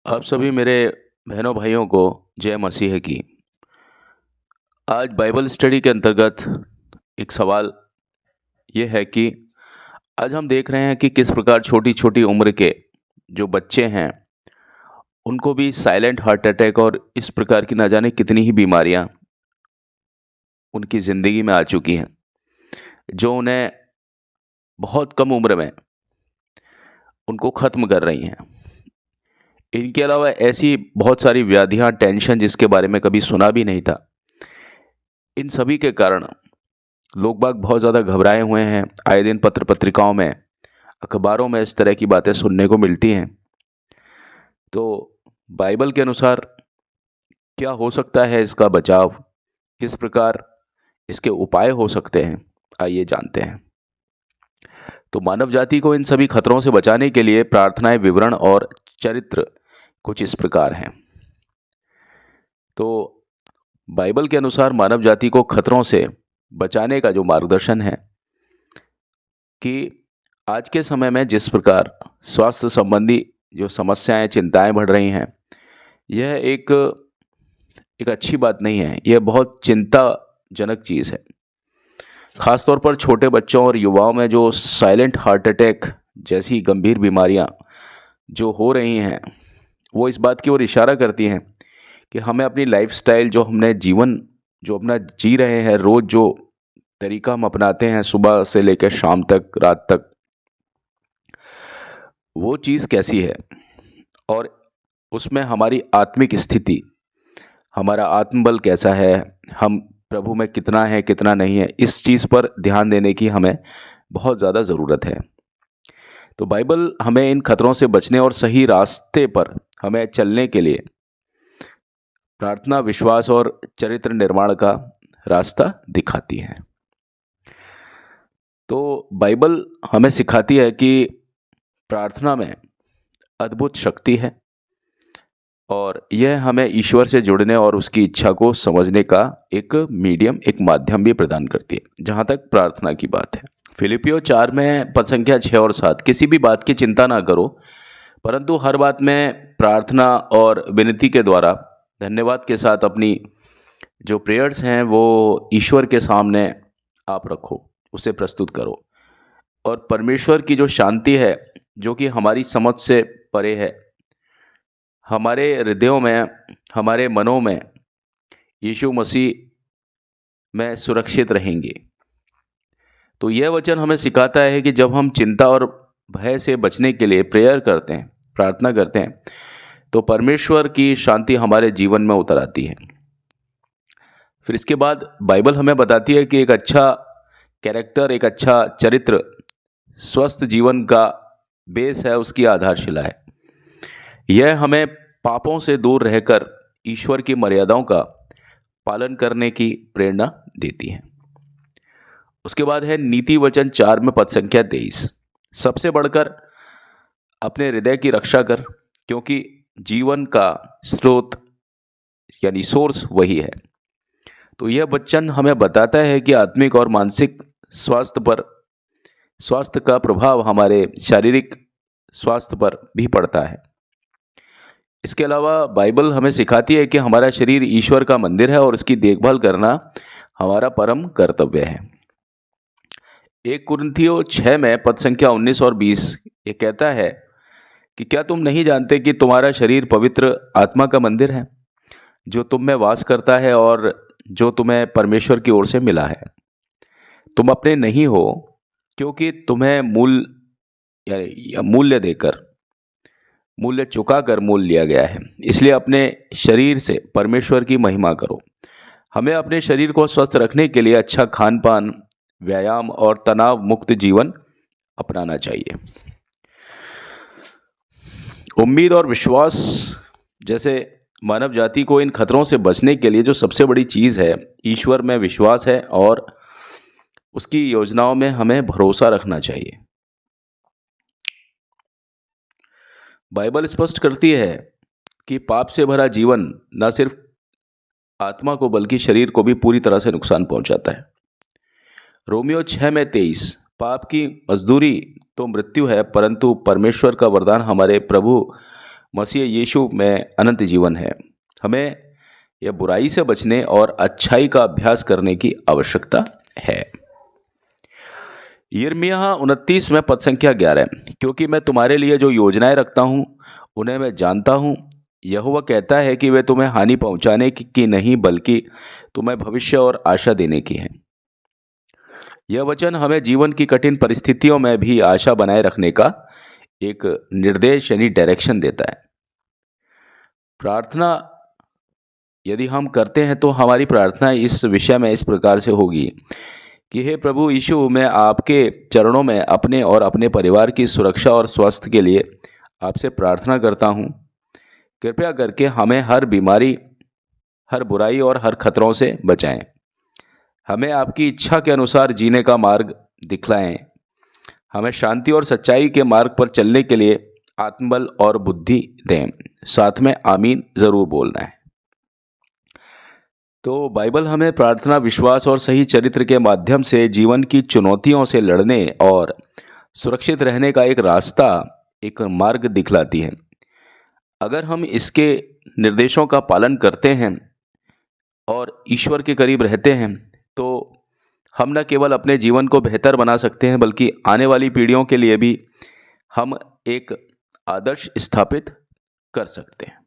आप सभी मेरे बहनों भाइयों को जय मसीह की। आज बाइबल स्टडी के अंतर्गत एक सवाल ये है कि आज हम देख रहे हैं कि किस प्रकार छोटी छोटी उम्र के जो बच्चे हैं उनको भी साइलेंट हार्ट अटैक और इस प्रकार की ना जाने कितनी ही बीमारियां उनकी ज़िंदगी में आ चुकी हैं, जो उन्हें बहुत कम उम्र में उनको ख़त्म कर रही हैं। इनके अलावा ऐसी बहुत सारी व्याधियां, टेंशन जिसके बारे में कभी सुना भी नहीं था। इन सभी के कारण लोग बाग बहुत ज़्यादा घबराए हुए हैं। आए दिन पत्र पत्रिकाओं में, अखबारों में इस तरह की बातें सुनने को मिलती हैं। तो बाइबल के अनुसार क्या हो सकता है इसका बचाव, किस प्रकार इसके उपाय हो सकते हैं, आइए जानते हैं। तो मानव जाति को इन सभी खतरों से बचाने के लिए प्रार्थनाएं, विवरण और चरित्र कुछ इस प्रकार हैं। तो बाइबल के अनुसार मानव जाति को खतरों से बचाने का जो मार्गदर्शन है कि आज के समय में जिस प्रकार स्वास्थ्य संबंधी जो समस्याएं, चिंताएं बढ़ रही हैं, यह एक अच्छी बात नहीं है। यह बहुत चिंताजनक चीज़ है। ख़ासतौर पर छोटे बच्चों और युवाओं में जो साइलेंट हार्ट अटैक जैसी गंभीर बीमारियां जो हो रही हैं, वो इस बात की ओर इशारा करती हैं कि हमें अपनी लाइफस्टाइल, जो हमने जीवन जो अपना जी रहे हैं, रोज़ जो तरीका हम अपनाते हैं सुबह से लेकर शाम तक, रात तक, वो चीज़ कैसी है और उसमें हमारी आत्मिक स्थिति, हमारा आत्मबल कैसा है, हम प्रभु में कितना है कितना नहीं है, इस चीज़ पर ध्यान देने की हमें बहुत ज़्यादा ज़रूरत है। तो बाइबल हमें इन खतरों से बचने और सही रास्ते पर हमें चलने के लिए प्रार्थना, विश्वास और चरित्र निर्माण का रास्ता दिखाती है। तो बाइबल हमें सिखाती है कि प्रार्थना में अद्भुत शक्ति है और यह हमें ईश्वर से जुड़ने और उसकी इच्छा को समझने का एक मीडियम, एक माध्यम भी प्रदान करती है। जहाँ तक प्रार्थना की बात है, फिलिपियो 4 में पद संख्या 6 और 7, किसी भी बात की चिंता ना करो, परंतु हर बात में प्रार्थना और विनती के द्वारा धन्यवाद के साथ अपनी जो प्रेयर्स हैं वो ईश्वर के सामने आप रखो, उसे प्रस्तुत करो। और परमेश्वर की जो शांति है, जो कि हमारी समझ से परे है, हमारे हृदयों में, हमारे मनों में यीशु मसीह में सुरक्षित रहेंगे। तो यह वचन हमें सिखाता है कि जब हम चिंता और भय से बचने के लिए प्रेयर करते हैं, प्रार्थना करते हैं, तो परमेश्वर की शांति हमारे जीवन में उतर आती है। फिर इसके बाद बाइबल हमें बताती है कि एक अच्छा कैरेक्टर, एक अच्छा चरित्र स्वस्थ जीवन का बेस है, उसकी आधारशिला है। यह हमें पापों से दूर रहकर ईश्वर की मर्यादाओं का पालन करने की प्रेरणा देती है। उसके बाद है नीति वचन 4 में पद संख्या 23, सबसे बढ़कर अपने हृदय की रक्षा कर, क्योंकि जीवन का स्रोत यानी सोर्स वही है। तो यह वचन हमें बताता है कि आत्मिक और मानसिक स्वास्थ्य का प्रभाव हमारे शारीरिक स्वास्थ्य पर भी पड़ता है। इसके अलावा बाइबल हमें सिखाती है कि हमारा शरीर ईश्वर का मंदिर है और उसकी देखभाल करना हमारा परम कर्तव्य है। 1 कुरिन्थियों 6 में पद संख्या 19 और 20 ये कहता है कि क्या तुम नहीं जानते कि तुम्हारा शरीर पवित्र आत्मा का मंदिर है, जो तुम में वास करता है और जो तुम्हें परमेश्वर की ओर से मिला है। तुम अपने नहीं हो, क्योंकि तुम्हें मूल्य चुकाकर मोल लिया गया है। इसलिए अपने शरीर से परमेश्वर की महिमा करो। हमें अपने शरीर को स्वस्थ रखने के लिए अच्छा खान पान, व्यायाम और तनाव मुक्त जीवन अपनाना चाहिए। उम्मीद और विश्वास जैसे मानव जाति को इन खतरों से बचने के लिए जो सबसे बड़ी चीज़ है, ईश्वर में विश्वास है और उसकी योजनाओं में हमें भरोसा रखना चाहिए। बाइबल स्पष्ट करती है कि पाप से भरा जीवन न सिर्फ आत्मा को बल्कि शरीर को भी पूरी तरह से नुकसान पहुंचाता है। रोमियो 6 में 23, पाप की मजदूरी तो मृत्यु है, परंतु परमेश्वर का वरदान हमारे प्रभु मसीह यीशु में अनंत जीवन है। हमें यह बुराई से बचने और अच्छाई का अभ्यास करने की आवश्यकता है। यिर्मयाह 29 में पद संख्या 11, क्योंकि मैं तुम्हारे लिए जो योजनाएं रखता हूँ उन्हें मैं जानता हूँ। यहोवा कहता है कि वे तुम्हें हानि पहुंचाने की नहीं, बल्कि तुम्हें भविष्य और आशा देने की है। यह वचन हमें जीवन की कठिन परिस्थितियों में भी आशा बनाए रखने का एक निर्देश यानी डायरेक्शन देता है। प्रार्थना यदि हम करते हैं तो हमारी प्रार्थना इस विषय में इस प्रकार से होगी कि हे प्रभु यीशु, मैं आपके चरणों में अपने और अपने परिवार की सुरक्षा और स्वास्थ्य के लिए आपसे प्रार्थना करता हूँ। कृपया करके हमें हर बीमारी, हर बुराई और हर खतरों से बचाएं। हमें आपकी इच्छा के अनुसार जीने का मार्ग दिखलाएं। हमें शांति और सच्चाई के मार्ग पर चलने के लिए आत्मबल और बुद्धि दें। साथ में आमीन ज़रूर बोलना है। तो बाइबल हमें प्रार्थना, विश्वास और सही चरित्र के माध्यम से जीवन की चुनौतियों से लड़ने और सुरक्षित रहने का एक रास्ता, एक मार्ग दिखलाती है। अगर हम इसके निर्देशों का पालन करते हैं और ईश्वर के करीब रहते हैं तो हम न केवल अपने जीवन को बेहतर बना सकते हैं, बल्कि आने वाली पीढ़ियों के लिए भी हम एक आदर्श स्थापित कर सकते हैं।